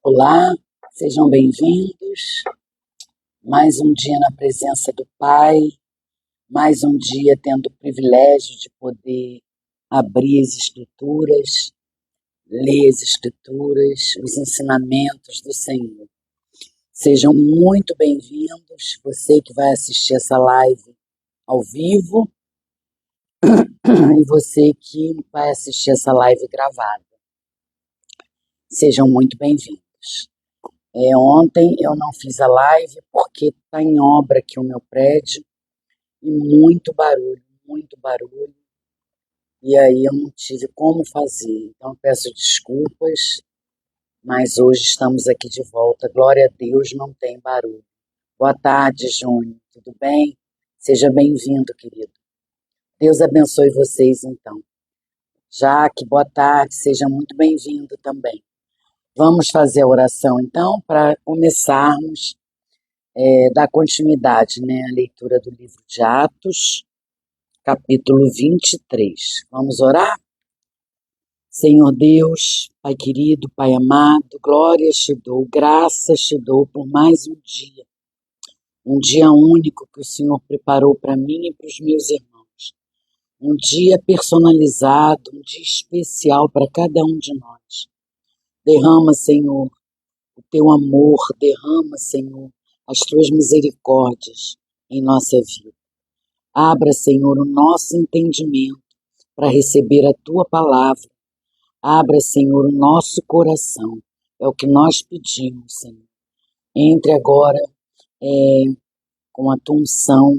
Olá, sejam bem-vindos. Mais um dia na presença do Pai, mais um dia tendo o privilégio de poder abrir as Escrituras, ler as Escrituras, os ensinamentos do Senhor. Sejam muito bem-vindos, você que vai assistir essa live ao vivo e você que vai assistir essa live gravada. Sejam muito bem-vindos. Ontem eu não fiz a live porque está em obra aqui o meu prédio e muito barulho, e aí eu não tive como fazer. Então peço desculpas, mas hoje estamos aqui de volta. Glória a Deus, não tem barulho. Boa tarde, Júnior, tudo bem? Seja bem-vindo, querido. Deus abençoe vocês, então. Jaque, boa tarde, seja muito bem-vindo também. Vamos fazer a oração, então, para começarmos dar continuidade, à leitura do livro de Atos, capítulo 23. Vamos orar? Senhor Deus, Pai querido, Pai amado, glórias te dou, graças te dou por mais um dia único que o Senhor preparou para mim e para os meus irmãos, um dia personalizado, um dia especial para cada um de nós. Derrama, Senhor, o teu amor, derrama, Senhor, as tuas misericórdias em nossa vida. Abra, Senhor, o nosso entendimento para receber a tua palavra. Abra, Senhor, o nosso coração. É o que nós pedimos, Senhor. Entre agora com a tua unção,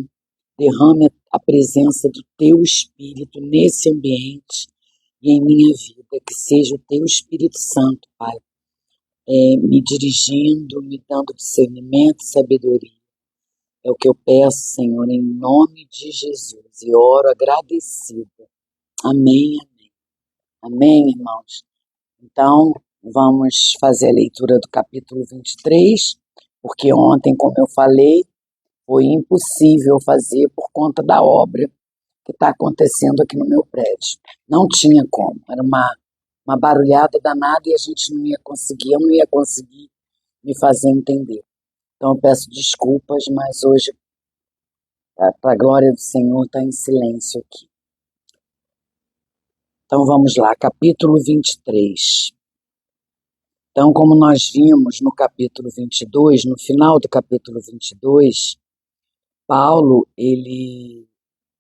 derrame a presença do teu Espírito nesse ambiente e em minha vida. Que seja o teu Espírito Santo, Pai, me dirigindo, me dando discernimento e sabedoria. É o que eu peço, Senhor, em nome de Jesus, e oro agradecida. Amém, amém. Amém, irmãos? Então, vamos fazer a leitura do capítulo 23, porque ontem, como eu falei, foi impossível fazer por conta da obra que está acontecendo aqui no meu prédio. Não tinha como, era uma barulhada danada e a gente não ia conseguir, eu não ia conseguir me fazer entender. Então eu peço desculpas, mas hoje, para a glória do Senhor, está em silêncio aqui. Então vamos lá, capítulo 23. Então, como nós vimos no capítulo 22, no final do capítulo 22, Paulo,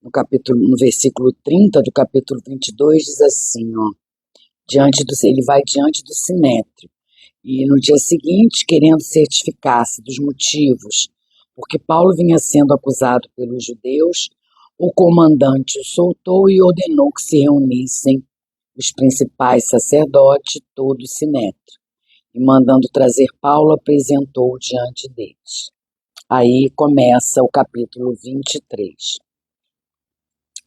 no versículo 30 do capítulo 22, diz assim, ele vai diante do Sinédrio. E no dia seguinte, querendo certificar-se dos motivos porque Paulo vinha sendo acusado pelos judeus, o comandante o soltou e ordenou que se reunissem os principais sacerdotes e todo o Sinédrio. E mandando trazer Paulo, apresentou-o diante deles. Aí começa o capítulo 23.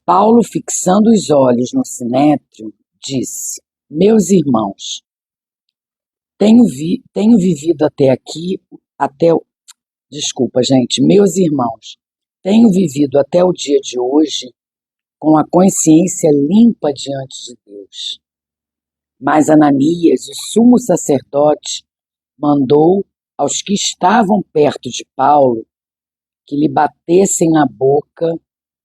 Paulo, fixando os olhos no Sinédrio, disse: Meus irmãos, tenho vivido até aqui, meus irmãos, tenho vivido até o dia de hoje com a consciência limpa diante de Deus. Mas Ananias, o sumo sacerdote, mandou aos que estavam perto de Paulo que lhe batessem na boca.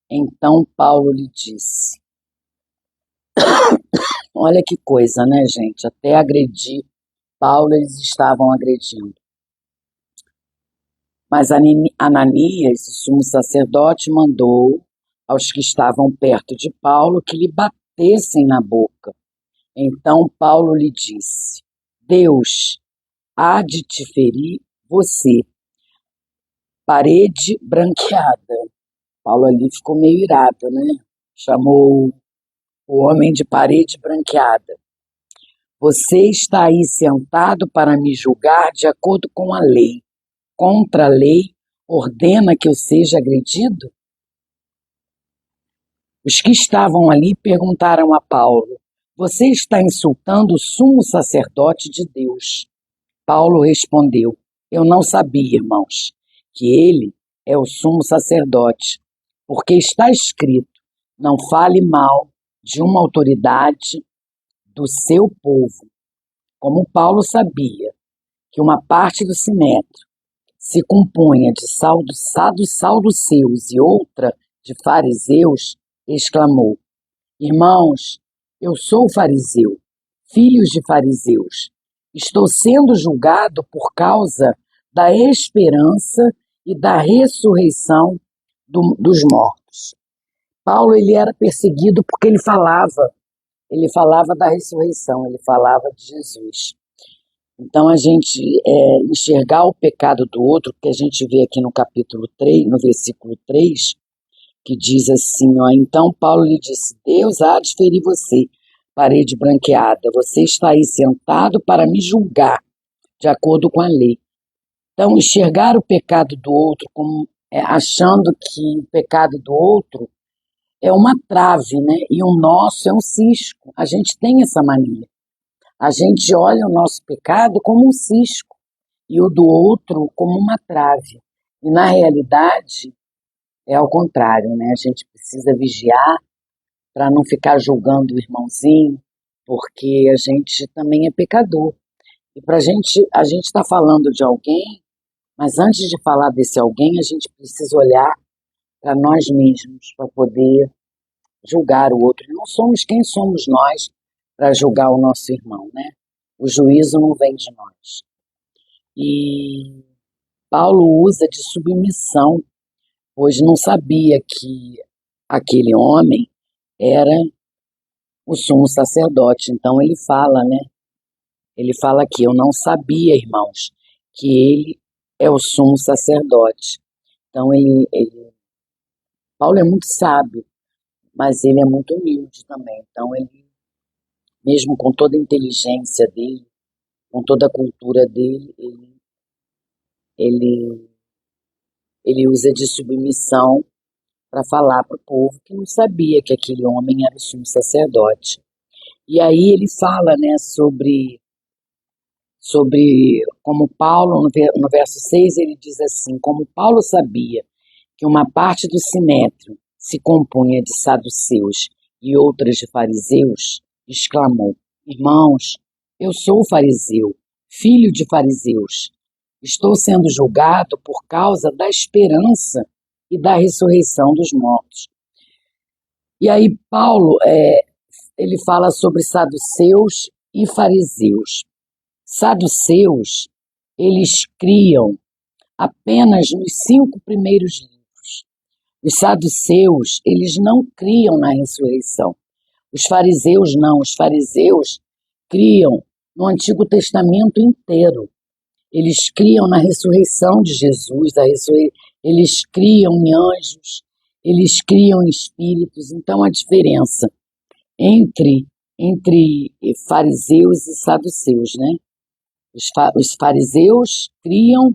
Então Paulo lhe disse: olha que coisa, né, gente? Até agredir Paulo eles estavam agredindo. Mas Ananias, o sumo sacerdote, mandou aos que estavam perto de Paulo que lhe batessem na boca. Então Paulo lhe disse: Deus há de te ferir você, parede branqueada. Paulo ali ficou meio irado, né? Chamou o homem de parede branqueada. Você está aí sentado para me julgar de acordo com a lei. Contra a lei, ordena que eu seja agredido? Os que estavam ali perguntaram a Paulo: Você está insultando o sumo sacerdote de Deus? Paulo respondeu: Eu não sabia, irmãos, que ele é o sumo sacerdote, porque está escrito: Não fale mal de uma autoridade do seu povo. Como Paulo sabia que uma parte do sinédrio se compunha de saduceus e outra de fariseus, exclamou: Irmãos, eu sou fariseu, filhos de fariseus. Estou sendo julgado por causa da esperança e da ressurreição dos mortos. Paulo, ele era perseguido porque ele falava da ressurreição, ele falava de Jesus. Então, a gente enxergar o pecado do outro, que a gente vê aqui no capítulo 3, no versículo 3, que diz assim, ó, então Paulo lhe disse, Deus há de ferir você, parede branqueada, você está aí sentado para me julgar, de acordo com a lei. Então, enxergar o pecado do outro, como, achando que o pecado do outro é uma trave, né? E o nosso é um cisco. A gente tem essa mania. A gente olha o nosso pecado como um cisco e o do outro como uma trave. E, na realidade, é ao contrário, né? A gente precisa vigiar para não ficar julgando o irmãozinho, porque a gente também é pecador. E a gente está falando de alguém, mas antes de falar desse alguém, a gente precisa olhar para nós mesmos, para poder julgar o outro. Não somos quem somos nós para julgar o nosso irmão, né? O juízo não vem de nós. E Paulo usa de submissão, pois não sabia que aquele homem era o sumo sacerdote. Então ele fala, né? Ele fala aqui, eu não sabia, irmãos, que ele é o sumo sacerdote. Então Paulo é muito sábio, mas ele é muito humilde também. Então ele, mesmo com toda a inteligência dele, com toda a cultura dele, ele usa de submissão para falar para o povo que não sabia que aquele homem era o sumo sacerdote. E aí ele fala, né, sobre como Paulo, no verso 6, ele diz assim, como Paulo sabia que uma parte do sinédrio se compunha de saduceus e outras de fariseus, exclamou, irmãos, eu sou fariseu, filho de fariseus. Estou sendo julgado por causa da esperança e da ressurreição dos mortos. E aí Paulo, ele fala sobre saduceus e fariseus. Saduceus, eles criam apenas nos 5 primeiros livros. Os saduceus, eles não criam na ressurreição. Os fariseus não. Os fariseus criam no Antigo Testamento inteiro. Eles criam na ressurreição de Jesus, eles criam em anjos, eles criam em espíritos. Então, a diferença entre fariseus e saduceus, né? Os fariseus criam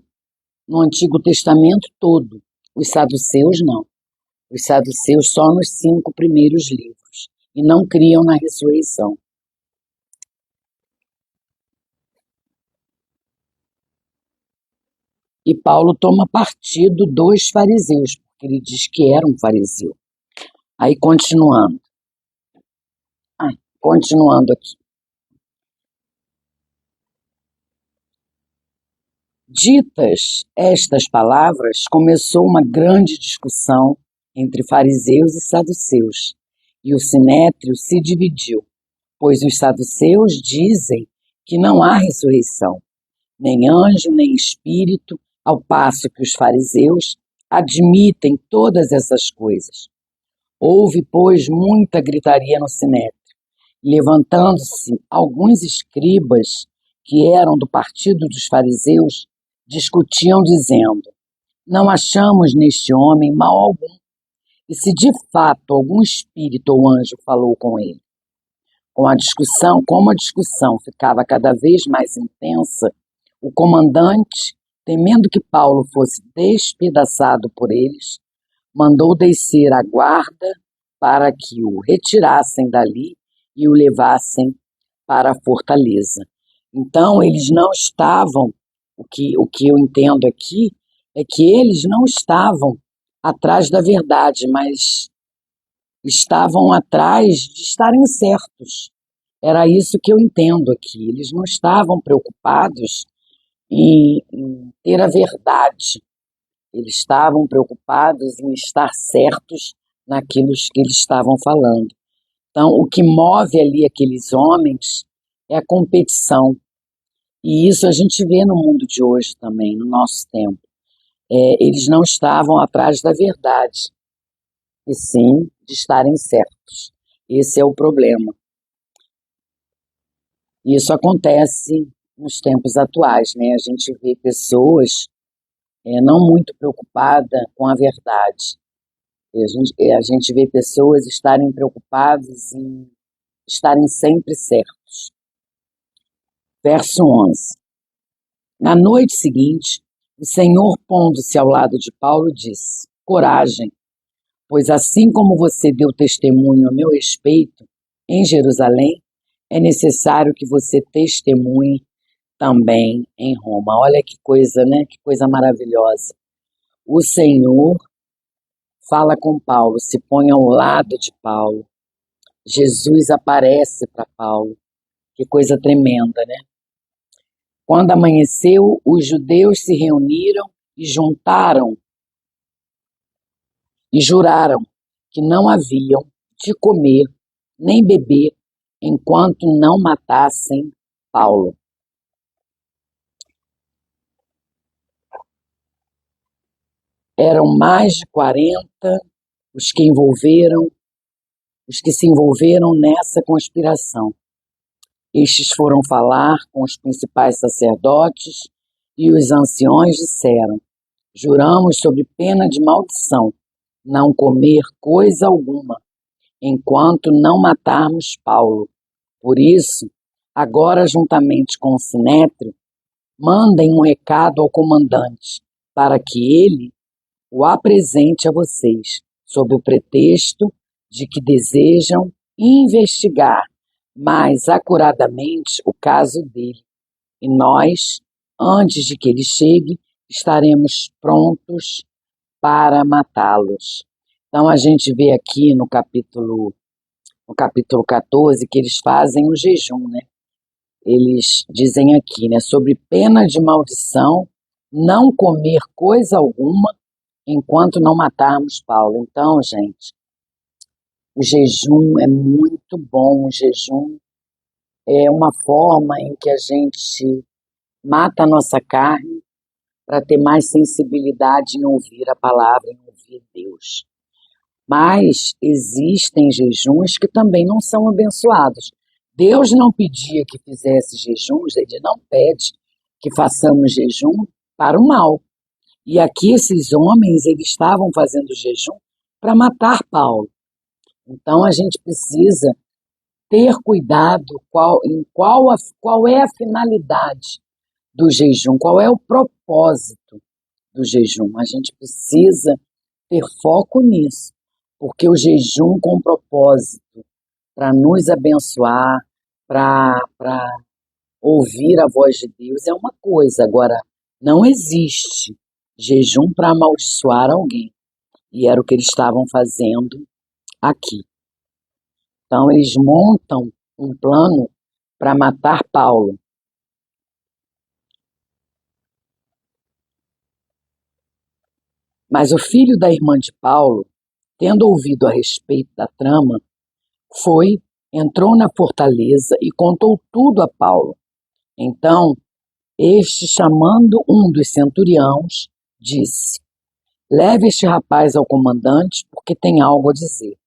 no Antigo Testamento todo, os saduceus não. Os saduceus só nos 5 primeiros livros, e não criam na ressurreição. E Paulo toma partido dos fariseus, porque ele diz que era um fariseu. Aí, continuando aqui. Ditas estas palavras, começou uma grande discussão entre fariseus e saduceus, e o sinédrio se dividiu, pois os saduceus dizem que não há ressurreição, nem anjo, nem espírito, ao passo que os fariseus admitem todas essas coisas. Houve, pois, muita gritaria no sinédrio. Levantando-se alguns escribas, que eram do partido dos fariseus, discutiam, dizendo, não achamos neste homem mal algum, e se de fato algum espírito ou anjo falou com ele. Como a discussão ficava cada vez mais intensa, o comandante, temendo que Paulo fosse despedaçado por eles, mandou descer a guarda para que o retirassem dali e o levassem para a fortaleza. Então, eles não estavam, o que eu entendo aqui, é que eles não estavam atrás da verdade, mas estavam atrás de estarem certos. Era isso que eu entendo aqui. Eles não estavam preocupados em ter a verdade. Eles estavam preocupados em estar certos naquilo que eles estavam falando. Então, o que move ali aqueles homens é a competição. E isso a gente vê no mundo de hoje também, no nosso tempo. Eles não estavam atrás da verdade, e sim de estarem certos. Esse é o problema. Isso acontece nos tempos atuais, né? A gente vê pessoas não muito preocupadas com a verdade. A gente vê pessoas estarem preocupadas em estarem sempre certos. Verso 11. Na noite seguinte, o Senhor, pondo-se ao lado de Paulo, disse: Coragem, pois assim como você deu testemunho a meu respeito em Jerusalém, é necessário que você testemunhe também em Roma. Olha que coisa, né? Que coisa maravilhosa. O Senhor fala com Paulo, se põe ao lado de Paulo. Jesus aparece para Paulo. Que coisa tremenda, né? Quando amanheceu, os judeus se reuniram e juntaram e juraram que não haviam de comer nem beber enquanto não matassem Paulo. Eram mais de 40 os que se envolveram nessa conspiração. Estes foram falar com os principais sacerdotes e os anciões disseram: Juramos sob pena de maldição não comer coisa alguma enquanto não matarmos Paulo. Por isso, agora juntamente com o Sinédrio, mandem um recado ao comandante para que ele o apresente a vocês, sob o pretexto de que desejam investigar mais acuradamente o caso dele. E nós, antes de que ele chegue, estaremos prontos para matá-los. Então a gente vê aqui no capítulo 14 que eles fazem um jejum, né? Eles dizem aqui, né, sobre pena de maldição, não comer coisa alguma enquanto não matarmos Paulo. Então, gente, o jejum é muito bom. O jejum é uma forma em que a gente mata a nossa carne para ter mais sensibilidade em ouvir a palavra, em ouvir Deus. Mas existem jejuns que também não são abençoados. Deus não pedia que fizesse jejuns, ele não pede que façamos jejum para o mal. E aqui esses homens, eles estavam fazendo jejum para matar Paulo. Então a gente precisa ter cuidado qual é a finalidade do jejum, qual é o propósito do jejum. A gente precisa ter foco nisso, porque o jejum com propósito para nos abençoar, para ouvir a voz de Deus é uma coisa. Agora, não existe jejum para amaldiçoar alguém. E era o que eles estavam fazendo aqui. Então, eles montam um plano para matar Paulo. Mas o filho da irmã de Paulo, tendo ouvido a respeito da trama, entrou na fortaleza e contou tudo a Paulo. Então, este, chamando um dos centuriões, disse: Leve este rapaz ao comandante, porque tem algo a dizer.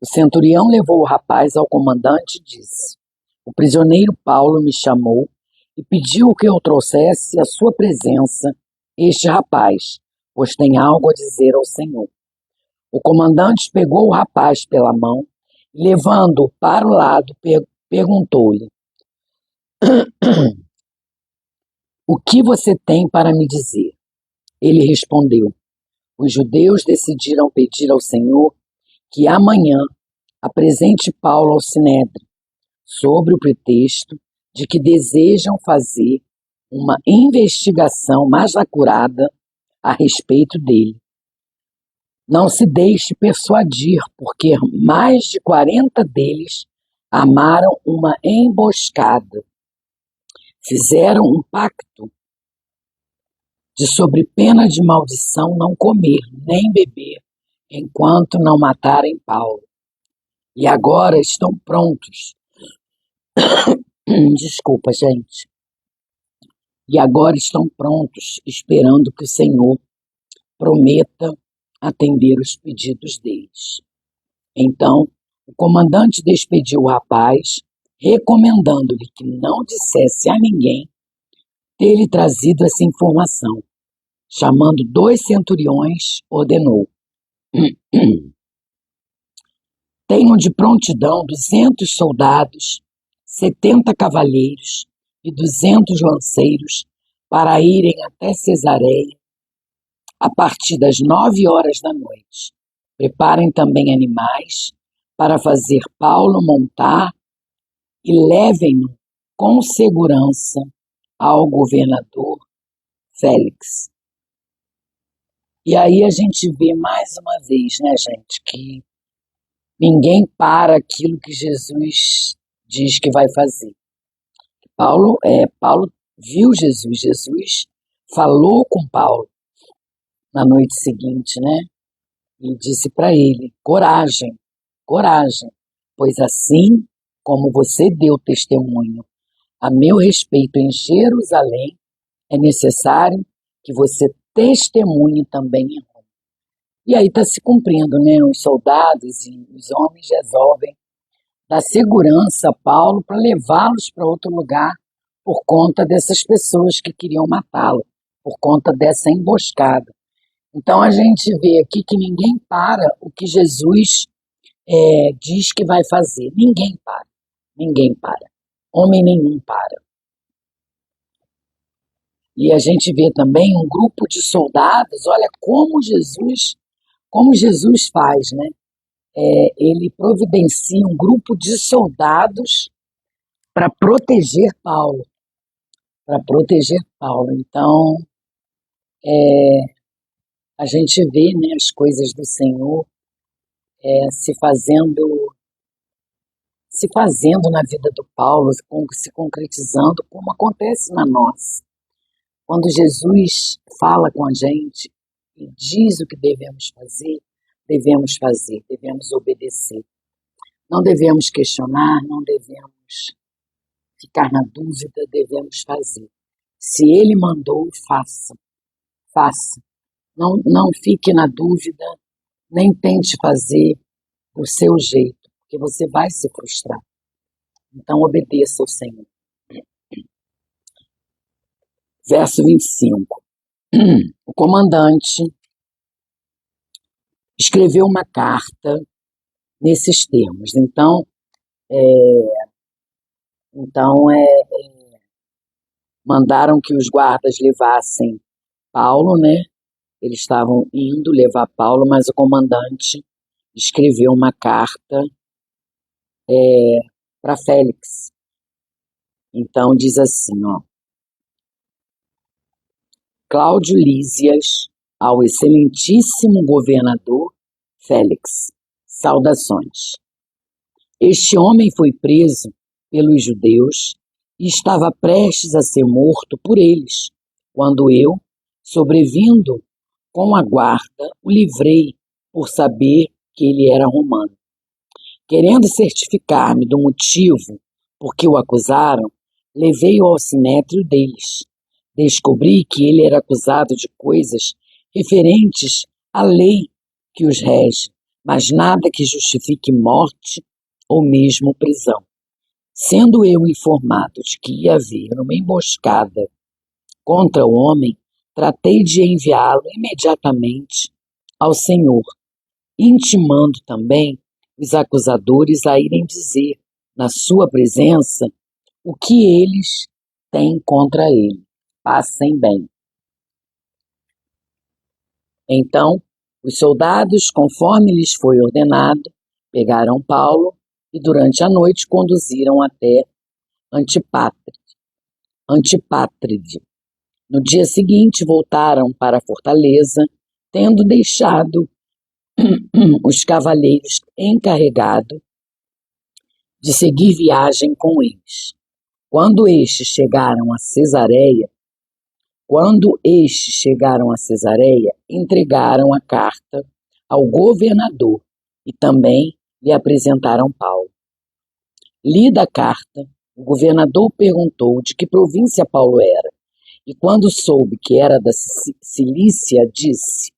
O centurião levou o rapaz ao comandante e disse: O prisioneiro Paulo me chamou e pediu que eu trouxesse à sua presença este rapaz, pois tem algo a dizer ao Senhor. O comandante pegou o rapaz pela mão e, levando-o para o lado, perguntou-lhe: O que você tem para me dizer? Ele respondeu: Os judeus decidiram pedir ao Senhor que amanhã apresente Paulo ao Sinédrio, sobre o pretexto de que desejam fazer uma investigação mais acurada a respeito dele. Não se deixe persuadir, porque mais de 40 deles armaram uma emboscada. Fizeram um pacto de sobre pena de maldição não comer nem beber, enquanto não matarem Paulo. E agora estão prontos. Desculpa, gente. E agora estão prontos, esperando que o Senhor prometa atender os pedidos deles. Então, o comandante despediu o rapaz, recomendando-lhe que não dissesse a ninguém ter-lhe trazido essa informação. Chamando 2 centuriões, ordenou: tenham de prontidão 200 soldados, 70 cavalheiros e 200 lanceiros para irem até Cesareia a partir das 9 horas da noite. Preparem também animais para fazer Paulo montar e levem-no com segurança ao governador Félix. E aí a gente vê mais uma vez, né, gente, que ninguém para aquilo que Jesus diz que vai fazer. Paulo viu Jesus, Jesus falou com Paulo na noite seguinte, né? E disse para ele: coragem, coragem, pois assim como você deu testemunho a meu respeito em Jerusalém, é necessário que você testemunhe também em Roma. E aí está se cumprindo, né? Os soldados e os homens resolvem dar segurança a Paulo para levá-los para outro lugar por conta dessas pessoas que queriam matá-lo, por conta dessa emboscada. Então a gente vê aqui que ninguém para o que Jesus diz que vai fazer. Ninguém para. Ninguém para. Homem nenhum para. E a gente vê também um grupo de soldados, olha como Jesus faz, né? Ele providencia um grupo de soldados para proteger Paulo. Para proteger Paulo. Então, a gente vê, né, as coisas do Senhor se fazendo na vida do Paulo, se concretizando, como acontece na nossa. Quando Jesus fala com a gente e diz o que devemos fazer, devemos obedecer. Não devemos questionar, não devemos ficar na dúvida, devemos fazer. Se Ele mandou, faça. Faça. Não fique na dúvida, nem tente fazer do seu jeito, porque você vai se frustrar. Então, obedeça ao Senhor. Verso 25. O comandante escreveu uma carta nesses termos. Então, mandaram que os guardas levassem Paulo, né? Eles estavam indo levar Paulo, mas o comandante escreveu uma carta para Félix. Então diz assim, ó: Cláudio Lísias, ao excelentíssimo governador Félix, saudações. Este homem foi preso pelos judeus e estava prestes a ser morto por eles, quando eu, sobrevindo com a guarda, o livrei por saber que ele era romano. Querendo certificar-me do motivo por que o acusaram, levei-o ao sinédrio deles. Descobri que ele era acusado de coisas referentes à lei que os rege, mas nada que justifique morte ou mesmo prisão. Sendo eu informado de que ia haver uma emboscada contra o homem, tratei de enviá-lo imediatamente ao Senhor, intimando também os acusadores a irem dizer, na sua presença, o que eles têm contra ele. Passem bem. Então, os soldados, conforme lhes foi ordenado, pegaram Paulo e durante a noite conduziram até Antipátride. No dia seguinte voltaram para a fortaleza, tendo deixado os cavaleiros encarregados de seguir viagem com eles. Quando estes chegaram a Cesareia, Quando estes chegaram a Cesareia, entregaram a carta ao governador e também lhe apresentaram Paulo. Lida a carta, o governador perguntou de que província Paulo era, e quando soube que era da Cilícia, disse: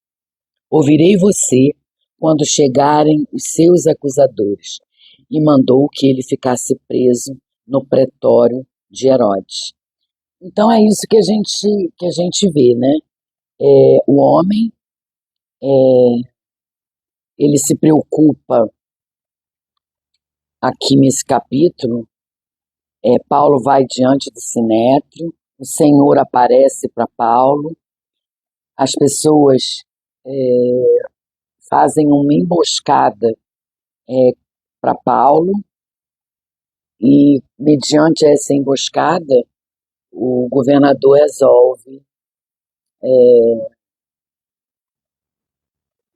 ouvirei você quando chegarem os seus acusadores, e mandou que ele ficasse preso no pretório de Herodes. Então é isso que a gente vê, né? O homem, ele se preocupa aqui nesse capítulo. Paulo vai diante do Sinédrio, o Senhor aparece para Paulo, as pessoas fazem uma emboscada para Paulo, e mediante essa emboscada, o governador resolve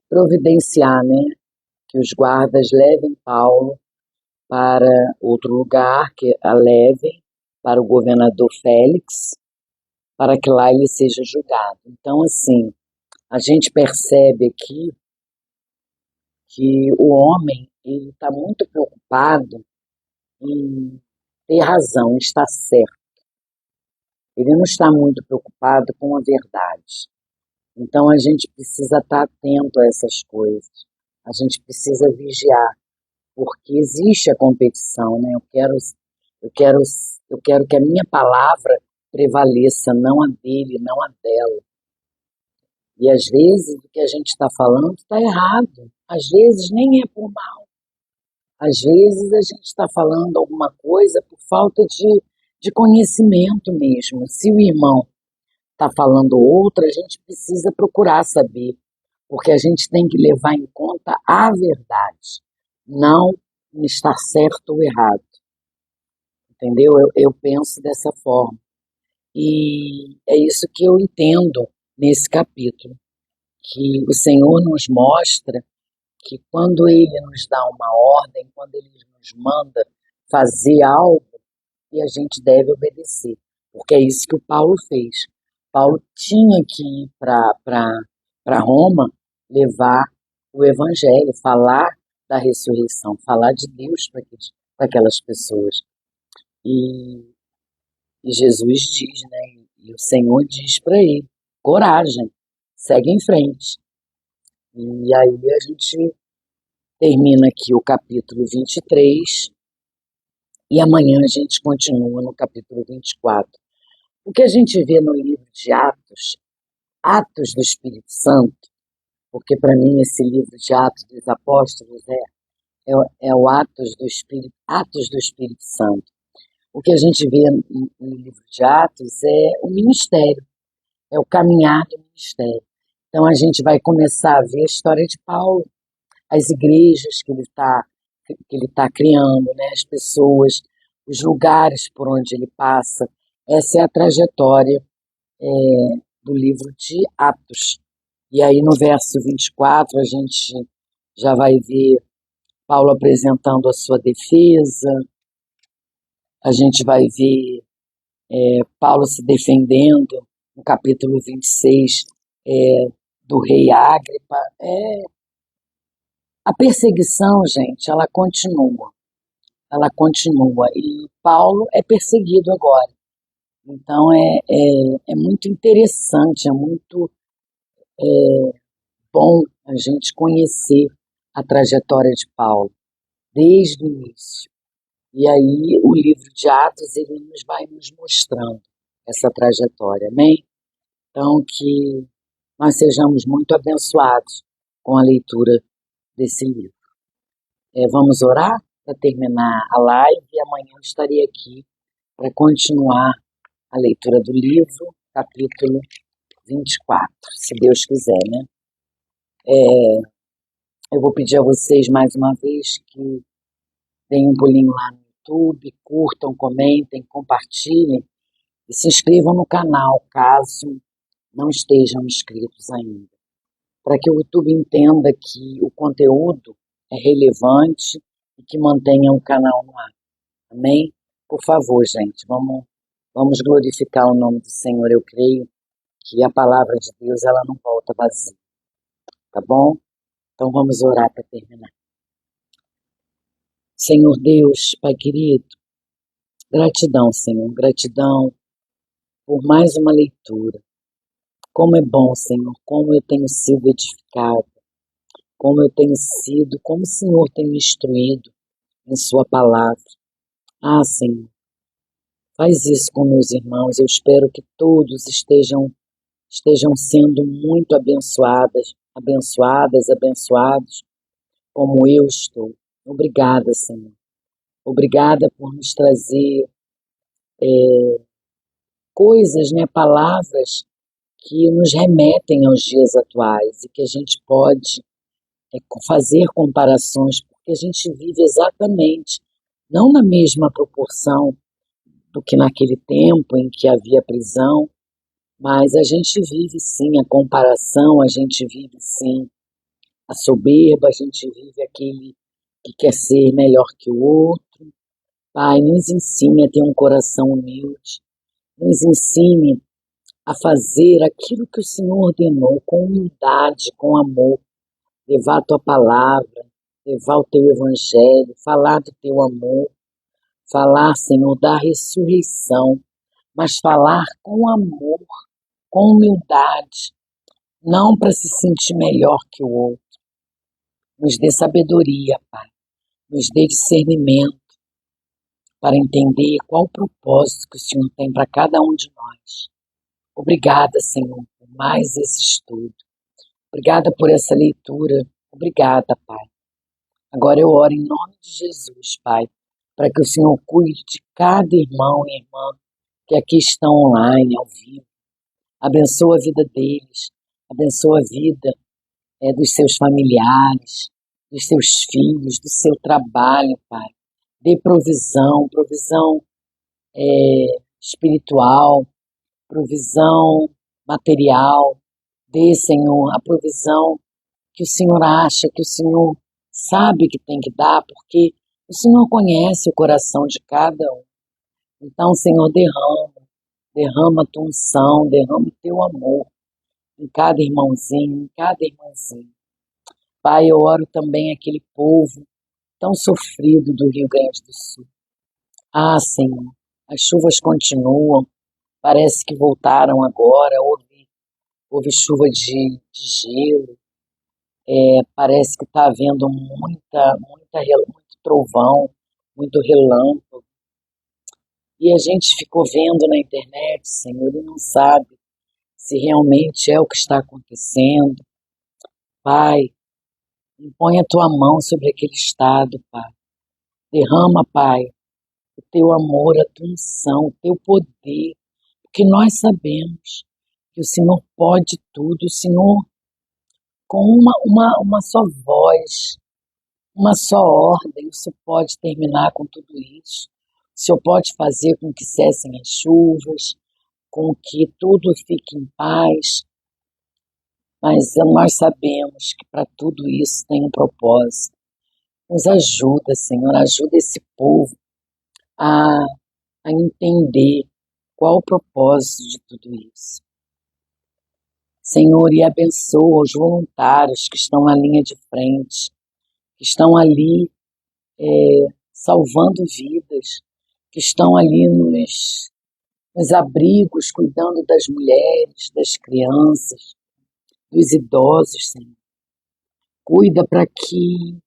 providenciar, né, que os guardas levem Paulo para outro lugar, que a levem para o governador Félix, para que lá ele seja julgado. Então, assim, a gente percebe aqui que o homem ele está muito preocupado em ter razão, em estar certo. Ele não está muito preocupado com a verdade. Então a gente precisa estar atento a essas coisas. A gente precisa vigiar, porque existe a competição, né? Eu quero, eu quero que a minha palavra prevaleça, não a dele, não a dela. E às vezes o que a gente está falando está errado. Às vezes nem é por mal. Às vezes a gente está falando alguma coisa por falta de conhecimento mesmo. Se o irmão está falando outra, a gente precisa procurar saber, porque a gente tem que levar em conta a verdade, não estar certo ou errado. Entendeu? Eu penso dessa forma. E é isso que eu entendo nesse capítulo, que o Senhor nos mostra que quando Ele nos dá uma ordem, quando Ele nos manda fazer algo, e a gente deve obedecer, porque é isso que o Paulo fez. Paulo tinha que ir para Roma levar o Evangelho, falar da ressurreição, falar de Deus para aquelas pessoas. E Jesus diz, né? E o Senhor diz para ele: coragem, segue em frente. E aí a gente termina aqui o capítulo 23 e amanhã a gente continua no capítulo 24. O que a gente vê no livro de Atos, Atos do Espírito Santo, porque para mim esse livro de Atos dos Apóstolos é o Atos do Espírito Santo. O que a gente vê no livro de Atos é o ministério, é o caminhar do ministério. Então a gente vai começar a ver a história de Paulo, as igrejas que ele tá criando, né, as pessoas, os lugares por onde ele passa. Essa é a trajetória do livro de Atos. E aí no verso 24 a gente já vai ver Paulo apresentando a sua defesa, a gente vai ver Paulo se defendendo no capítulo 26 do rei Agripa. A perseguição, gente, ela continua. Ela continua. E Paulo é perseguido agora. Então é muito interessante, é muito bom a gente conhecer a trajetória de Paulo, desde o início. E aí o livro de Atos ele nos vai nos mostrando essa trajetória, amém? Então que nós sejamos muito abençoados com a leitura desse livro. Vamos orar para terminar a live e amanhã eu estarei aqui para continuar a leitura do livro, capítulo 24, se Deus quiser, né? Eu vou pedir a vocês mais uma vez que deem um pulinho lá no YouTube, curtam, comentem, compartilhem e se inscrevam no canal, caso não estejam inscritos ainda, para que o YouTube entenda que o conteúdo é relevante e que mantenha o canal no ar. Amém? Por favor, gente, vamos glorificar o nome do Senhor, eu creio que a palavra de Deus ela não volta vazia, tá bom? Então vamos orar para terminar. Senhor Deus, Pai querido, gratidão, Senhor, gratidão por mais uma leitura. Como é bom, Senhor, como eu tenho sido edificado, como eu tenho sido, como o Senhor tem me instruído em Sua palavra. Ah, Senhor, faz isso com meus irmãos. Eu espero que todos estejam sendo muito abençoados, como eu estou. Obrigada, Senhor. Obrigada por nos trazer coisas, né, palavras que nos remetem aos dias atuais e que a gente pode fazer comparações, porque a gente vive exatamente, não na mesma proporção do que naquele tempo em que havia prisão, mas a gente vive sim a comparação, a gente vive sim a soberba, a gente vive aquele que quer ser melhor que o outro. Pai, nos ensine a ter um coração humilde, nos ensine a fazer aquilo que o Senhor ordenou com humildade, com amor, levar a tua palavra, levar o teu evangelho, falar do teu amor, falar, Senhor, da ressurreição, mas falar com amor, com humildade, não para se sentir melhor que o outro. Nos dê sabedoria, Pai, nos dê discernimento para entender qual o propósito que o Senhor tem para cada um de nós. Obrigada, Senhor, por mais esse estudo. Obrigada por essa leitura. Obrigada, Pai. Agora eu oro em nome de Jesus, Pai, para que o Senhor cuide de cada irmão e irmã que aqui estão online, ao vivo. Abençoa a vida deles, abençoa a vida dos seus familiares, dos seus filhos, do seu trabalho, Pai. Dê provisão espiritual, provisão material. Dê, Senhor, a provisão que o Senhor acha, que o Senhor sabe que tem que dar, porque o Senhor conhece o coração de cada um. Então, Senhor, derrama a tua unção, derrama o teu amor em cada irmãozinho, em cada irmãzinha. Pai, eu oro também aquele povo tão sofrido do Rio Grande do Sul. Ah, Senhor, as chuvas continuam, parece que voltaram agora, houve chuva de gelo, parece que está havendo muito trovão, muito relâmpago. E a gente ficou vendo na internet, Senhor, e não sabe se realmente é o que está acontecendo. Pai, impõe a tua mão sobre aquele estado, Pai. Derrama, Pai, o teu amor, a tua unção, o teu poder, porque nós sabemos que o Senhor pode tudo, o Senhor, com uma só voz, uma só ordem, o Senhor pode terminar com tudo isso. O Senhor pode fazer com que cessem as chuvas, com que tudo fique em paz, mas nós sabemos que para tudo isso tem um propósito. Nos ajuda, Senhor, ajuda esse povo a entender qual o propósito de tudo isso. Senhor, e abençoa os voluntários que estão na linha de frente, que estão ali salvando vidas, que estão ali nos abrigos, cuidando das mulheres, das crianças, dos idosos, Senhor. Cuida para que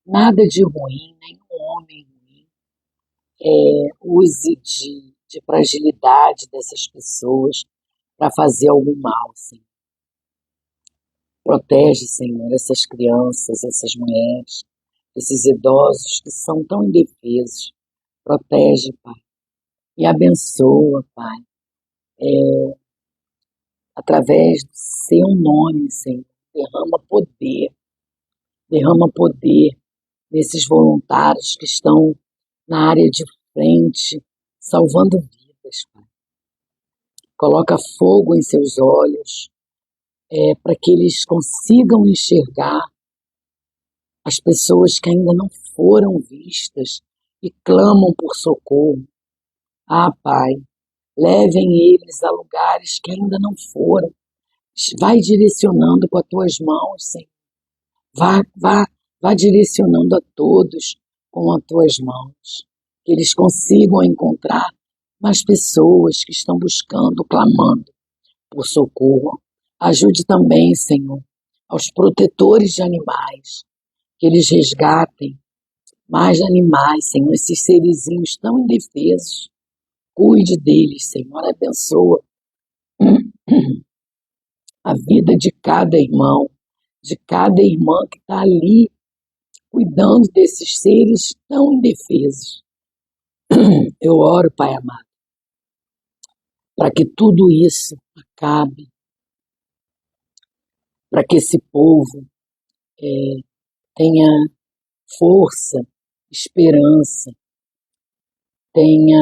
nada de ruim, nenhum homem ruim, use de fragilidade dessas pessoas para fazer algum mal, Senhor. Protege, Senhor, essas crianças, essas mulheres, esses idosos que são tão indefesos. Protege, Pai. E abençoa, Pai, através do seu nome, Senhor. Derrama poder nesses voluntários que estão na área de frente, salvando vidas, Pai. Coloca fogo em seus olhos, para que eles consigam enxergar as pessoas que ainda não foram vistas e clamam por socorro. Ah, Pai, Levem eles a lugares que ainda não foram. Vai direcionando com as tuas mãos, Senhor. Vá direcionando a todos com as tuas mãos. Que eles consigam encontrar mais pessoas que estão buscando, clamando por socorro. Ajude também, Senhor, aos protetores de animais, que eles resgatem mais animais, Senhor, esses serizinhos tão indefesos. Cuide deles, Senhor, abençoa a vida de cada irmão, de cada irmã que está ali cuidando desses seres tão indefesos. Eu oro, Pai amado, para que tudo isso acabe, para que esse povo tenha força, esperança, tenha,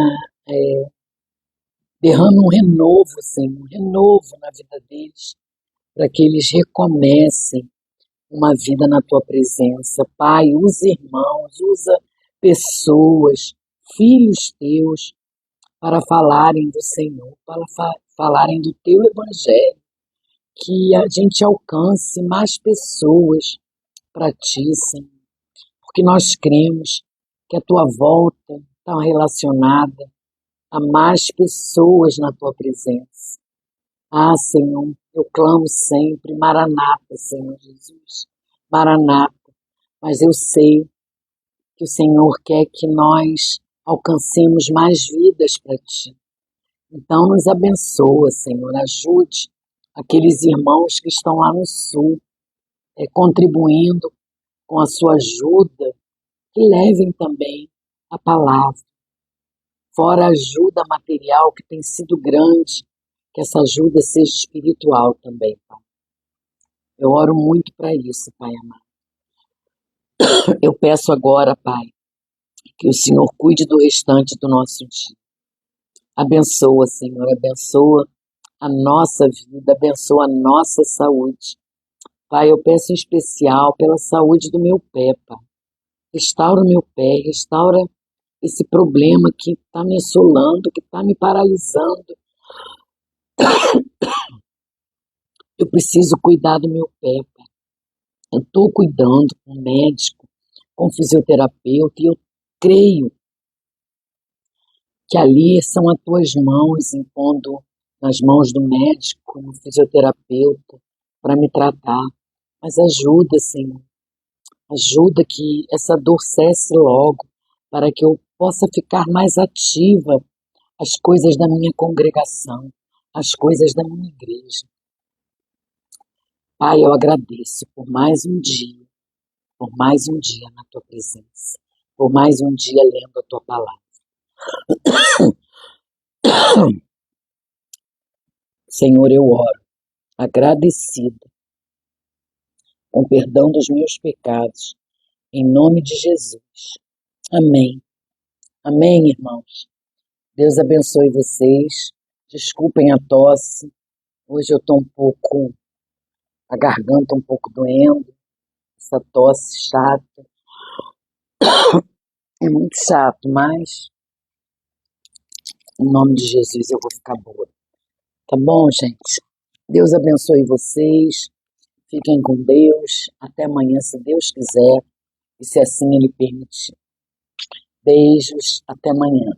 derrame um renovo, Senhor, um renovo na vida deles, para que eles recomecem uma vida na Tua presença. Pai, usa irmãos, usa pessoas, filhos Teus, para falarem do Senhor, para falarem do Teu Evangelho, que a gente alcance mais pessoas para Ti, Senhor, porque nós cremos que a Tua volta está relacionada a mais pessoas na Tua presença. Ah, Senhor, eu clamo sempre, Maranata, Senhor Jesus, Maranata, mas eu sei que o Senhor quer que nós alcancemos mais vidas para Ti. Então nos abençoa, Senhor, ajude aqueles irmãos que estão lá no sul, contribuindo com a sua ajuda, que levem também a palavra. Fora a ajuda material que tem sido grande, que essa ajuda seja espiritual também, Pai. Eu oro muito para isso, Pai amado. Eu peço agora, Pai, que o Senhor cuide do restante do nosso dia. Abençoa, Senhor, abençoa a nossa vida, abençoa a nossa saúde. Pai, eu peço em especial pela saúde do meu pé, Pai. Restaura o meu pé, restaura esse problema que está me assolando, que está me paralisando. Eu preciso cuidar do meu pé, Pai. Eu estou cuidando com o médico, com o fisioterapeuta, e eu creio que ali são as tuas mãos, impondo nas mãos do médico, do fisioterapeuta, para me tratar. Mas ajuda, Senhor, ajuda que essa dor cesse logo, para que eu possa ficar mais ativa às coisas da minha congregação, às coisas da minha igreja. Pai, eu agradeço por mais um dia na Tua presença, por mais um dia lendo a Tua palavra. Senhor, eu oro, agradecida, com perdão dos meus pecados, em nome de Jesus. Amém. Amém, irmãos. Deus abençoe vocês. Desculpem a tosse. Hoje eu estou a garganta um pouco doendo, essa tosse chata. É muito chato, mas em nome de Jesus eu vou ficar boa. Tá bom, gente? Deus abençoe vocês. Fiquem com Deus. Até amanhã, se Deus quiser e se assim Ele permitir. Beijos. Até amanhã.